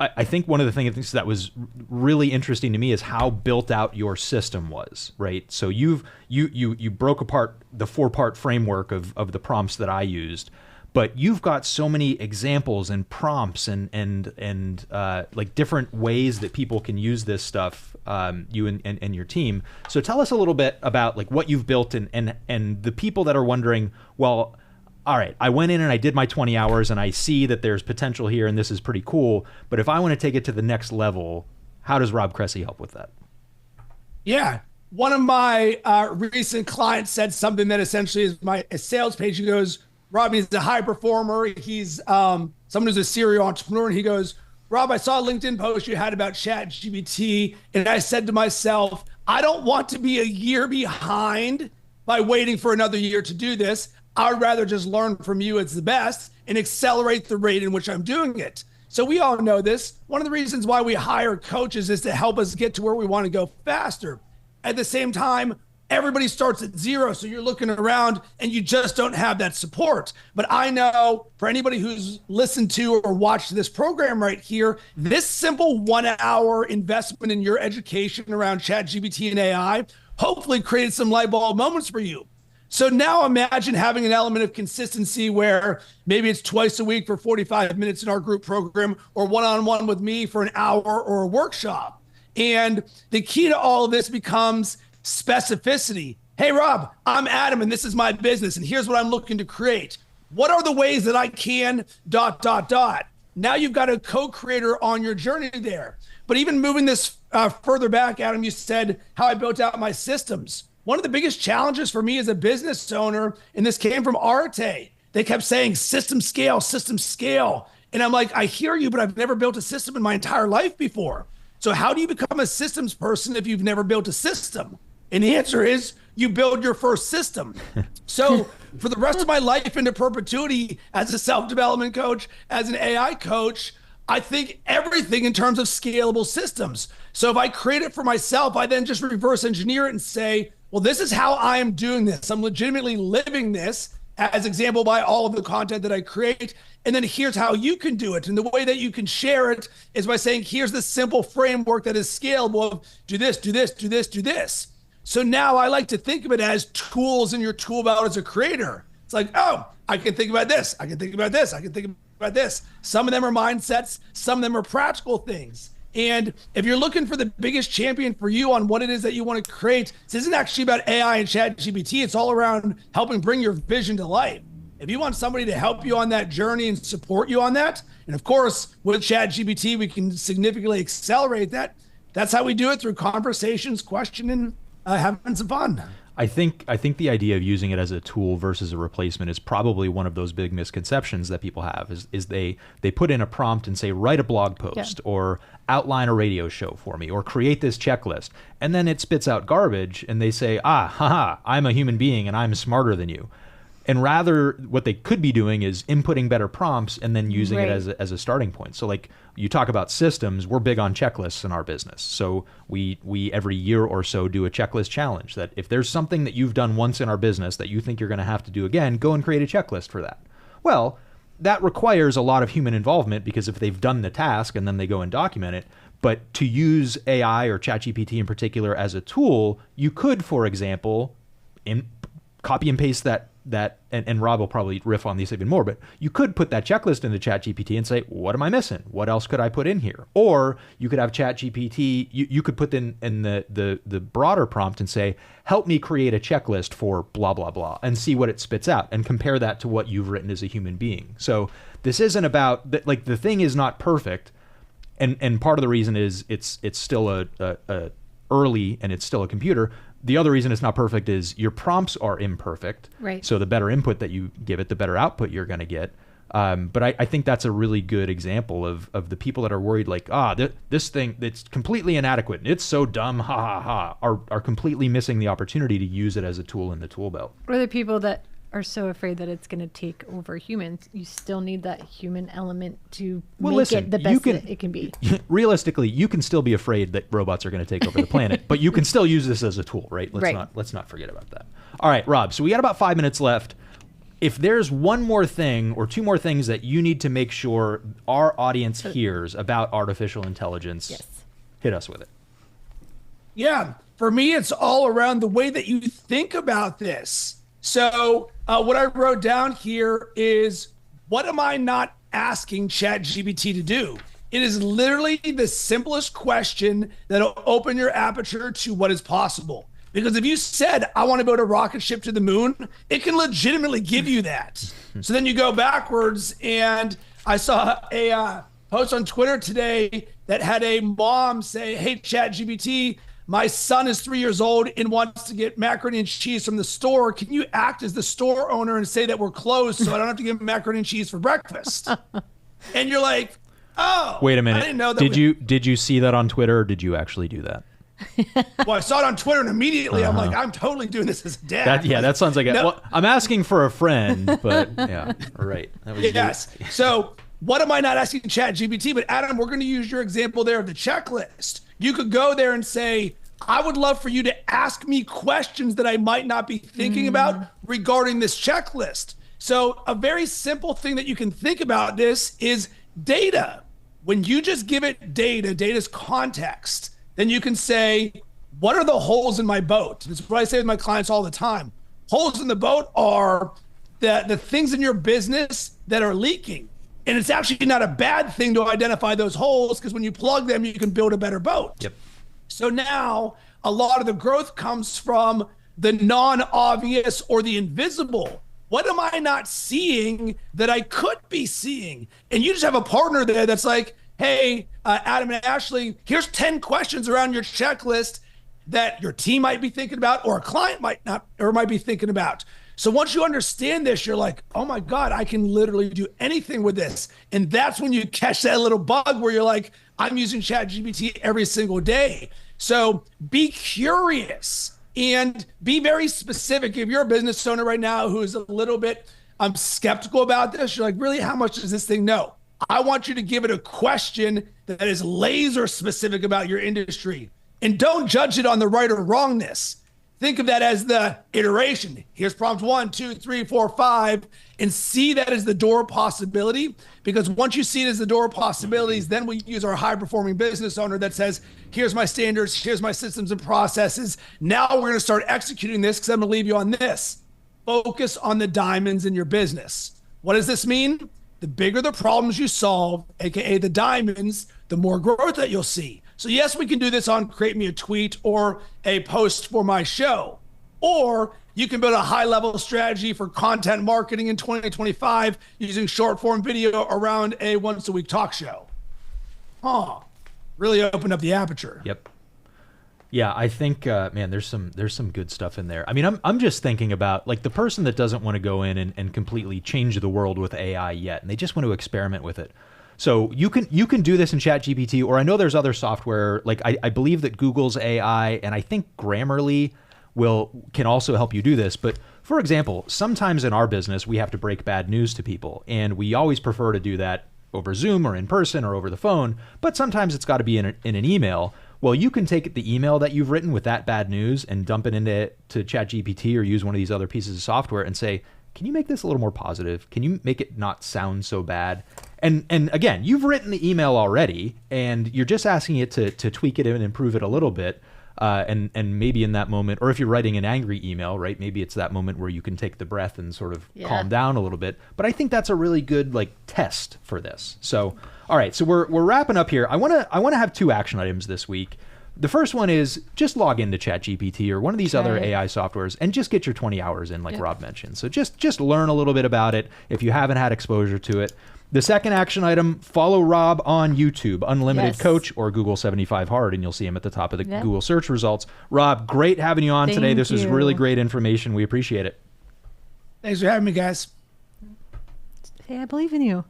I think one of the things that was really interesting to me is how built out your system was, right? So you broke apart the 4-part framework of the prompts that I used, but you've got so many examples and prompts and like different ways that people can use this stuff, you and your team. So tell us a little bit about like what you've built and the people that are wondering, well, all right, I went in and I did my 20 hours and I see that there's potential here and this is pretty cool. But if I want to take it to the next level, how does Rob Cressy help with that? Yeah. One of my recent clients said something that essentially is my sales page. He goes, Rob, he's a high performer. He's someone who's a serial entrepreneur. And he goes, Rob, I saw a LinkedIn post you had about Chat GPT. And I said to myself, I don't want to be a year behind by waiting for another year to do this. I would rather just learn from you. It's the best and accelerate the rate in which I'm doing it. So we all know this. One of the reasons why we hire coaches is to help us get to where we want to go faster. At the same time, everybody starts at 0. So you're looking around and you just don't have that support. But I know for anybody who's listened to or watched this program right here, this simple 1-hour investment in your education around ChatGPT and AI hopefully created some light bulb moments for you. So now imagine having an element of consistency where maybe it's twice a week for 45 minutes in our group program or one-on-one with me for an hour or a workshop. And the key to all of this becomes specificity. Hey, Rob, I'm Adam and this is my business and here's what I'm looking to create. What are the ways that I can ... Now you've got a co-creator on your journey there. But even moving this further back, Adam, you said how I built out my systems. One of the biggest challenges for me as a business owner, and this came from Arte, they kept saying system scale, system scale. And I'm like, I hear you, but I've never built a system in my entire life before. So how do you become a systems person if you've never built a system? And the answer is you build your first system. So for the rest of my life into perpetuity as a self-development coach, as an AI coach, I think everything in terms of scalable systems. So if I create it for myself, I then just reverse engineer it and say, well, this is how I am doing this. I'm legitimately living this as example by all of the content that I create. And then here's how you can do it. And the way that you can share it is by saying, here's the simple framework that is scalable of do this, do this, do this, do this. So now I like to think of it as tools in your tool belt as a creator. It's like, oh, I can think about this. I can think about this. I can think about this. Some of them are mindsets. Some of them are practical things. And if you're looking for the biggest champion for you on what it is that you want to create, this isn't actually about AI and Chat GPT. It's all around helping bring your vision to life. If you want somebody to help you on that journey and support you on that, and of course, with Chat GPT, we can significantly accelerate that. That's how we do it, through conversations, questioning, having some fun. I think the idea of using it as a tool versus a replacement is probably one of those big misconceptions that people have is they put in a prompt and say, write a blog post or outline a radio show for me or create this checklist. And then it spits out garbage and they say, I'm a human being and I'm smarter than you. And rather, what they could be doing is inputting better prompts and then using it as a starting point. So like you talk about systems, we're big on checklists in our business. So we every year or so do a checklist challenge that if there's something that you've done once in our business that you think you're going to have to do again, go and create a checklist for that. Well, that requires a lot of human involvement because if they've done the task and then they go and document it, but to use AI or ChatGPT in particular as a tool, you could, for example, copy and paste that and Rob will probably riff on these even more, but you could put that checklist into ChatGPT and say, what am I missing? What else could I put in here? Or you could have ChatGPT, you could put in the broader prompt and say, help me create a checklist for blah, blah, blah, and see what it spits out and compare that to what you've written as a human being. So this isn't about, like, the thing is not perfect. And part of the reason is it's still a early and it's still a computer. The other reason it's not perfect is your prompts are imperfect. Right. So the better input that you give it, the better output you're going to get. But I think that's a really good example of the people that are worried, like, this thing that's completely inadequate, it's so dumb, ha ha ha, are completely missing the opportunity to use it as a tool in the tool belt. Or the people that are so afraid that it's going to take over humans. You still need that human element to make it the best that it can be. Realistically, you can still be afraid that robots are going to take over the planet, but you can still use this as a tool, right? Let's not forget about that. All right, Rob, so we got about 5 minutes left. If there's one more thing or two more things that you need to make sure our audience hears about artificial intelligence, hit us with it. Yeah, for me, it's all around the way that you think about this. So what I wrote down here is, what am I not asking ChatGPT to do? It is literally the simplest question that'll open your aperture to what is possible. Because if you said, I want to build a rocket ship to the moon, it can legitimately give you that. So then you go backwards, and I saw a post on Twitter today that had a mom say, hey, ChatGPT, my son is 3 years old and wants to get macaroni and cheese from the store. Can you act as the store owner and say that we're closed so I don't have to give him macaroni and cheese for breakfast? And you're like, oh, wait a minute. I didn't know that. Did you see that on Twitter, or did you actually do that? Well, I saw it on Twitter, and immediately I'm like, I'm totally doing this as a dad. That sounds like well, I'm asking for a friend, but yeah, right. That was yes. So what am I not asking ChatGPT? But Adam, we're going to use your example there of the checklist. You could go there and say, I would love for you to ask me questions that I might not be thinking about regarding this checklist. So a very simple thing that you can think about this is data. When you just give it data's context, then you can say, what are the holes in my boat? This is what I say with my clients all the time. Holes in the boat are the things in your business that are leaking. And it's actually not a bad thing to identify those holes, because when you plug them, you can build a better boat. Yep. So now a lot of the growth comes from the non-obvious or the invisible. What am I not seeing that I could be seeing? And you just have a partner there that's like, hey, Adam and Ashley, here's 10 questions around your checklist that your team might be thinking about, or a client might be thinking about. So once you understand this, you're like, oh my God, I can literally do anything with this. And that's when you catch that little bug where you're like, I'm using ChatGPT every single day. So be curious and be very specific. If you're a business owner right now who's a little bit skeptical about this, you're like, really, how much does this thing know? I want you to give it a question that is laser specific about your industry. And don't judge it on the right or wrongness. Think of that as the iteration. Here's prompt 1, 2, 3, 4, 5, and see that as the door of possibility. Because once you see it as the door of possibilities, then we use our high-performing business owner that says, here's my standards, here's my systems and processes. Now we're going to start executing this, because I'm going to leave you on this. Focus on the diamonds in your business. What does this mean? The bigger the problems you solve, aka the diamonds, the more growth that you'll see. So yes, we can do this on create me a tweet or a post for my show. Or you can build a high-level strategy for content marketing in 2025 using short-form video around a once-a-week talk show. Really opened up the aperture. Yep. Yeah, I think, man, there's some good stuff in there. I mean, I'm just thinking about, like, the person that doesn't want to go in and completely change the world with AI yet, and they just want to experiment with it. So you can do this in ChatGPT, or I know there's other software, like I believe that Google's AI, and I think Grammarly can also help you do this. But for example, sometimes in our business, we have to break bad news to people, and we always prefer to do that over Zoom or in person or over the phone, but sometimes it's got to be in an email. Well, you can take the email that you've written with that bad news and dump it into ChatGPT or use one of these other pieces of software and say, can you make this a little more positive? Can you make it not sound so bad? And again, you've written the email already, and you're just asking it to tweak it and improve it a little bit. and maybe in that moment, or if you're writing an angry email, right, maybe it's that moment where you can take the breath and sort of calm down a little bit. But I think that's a really good like test for this. So, all right, so we're wrapping up here. I want to have 2 action items this week. The first one is just log into ChatGPT or one of these other AI softwares and just get your 20 hours in, like Rob mentioned. So just learn a little bit about it if you haven't had exposure to it. The second action item, follow Rob on YouTube, Unlimited Coach or Google 75 Hard, and you'll see him at the top of the Google search results. Rob, great having you on today. This was really great information. We appreciate it. Thanks for having me, guys. Hey, I believe in you.